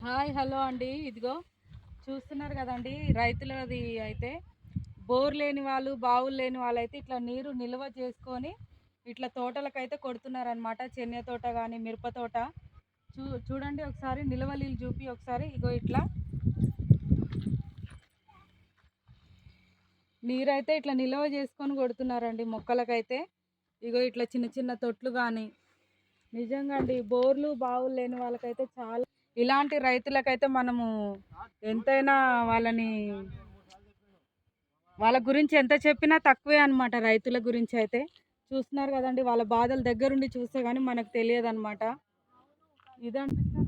Hi hello అండి. ఇదిగో చూస్తున్నారు కదండి, రైతులది అయితే బోర్ లేని వాళ్ళు, బావులు లేని వాళ్ళైతే ఇట్లా నీరు నిల్వ చేసుకొని ఇట్లా తోటలకైతే కొడుతున్నారనమాట. చెన్నై తోట కానీ మిరప తోట చూడండి ఒకసారి నిల్వ నీళ్ళు చూపి ఒకసారి. ఇగో ఇట్లా నీరైతే ఇట్లా నిల్వ చేసుకొని కొడుతున్నారండి మొక్కలకైతే. ఇగో ఇట్లా చిన్న చిన్న తొట్లు కానీ నిజంగా అండి, బోర్లు బావులు లేని వాళ్ళకైతే చాలా, ఇలాంటి రైతులకైతే మనము ఎంతైనా వాళ్ళ గురించి ఎంత చెప్పినా తక్కువే అనమాట. రైతుల గురించి అయితే చూస్తున్నారు కదండి, వాళ్ళ బాధలు దగ్గరుండి చూస్తే కానీ మనకు తెలియదు అనమాట. ఇదనిపిస్తుంది.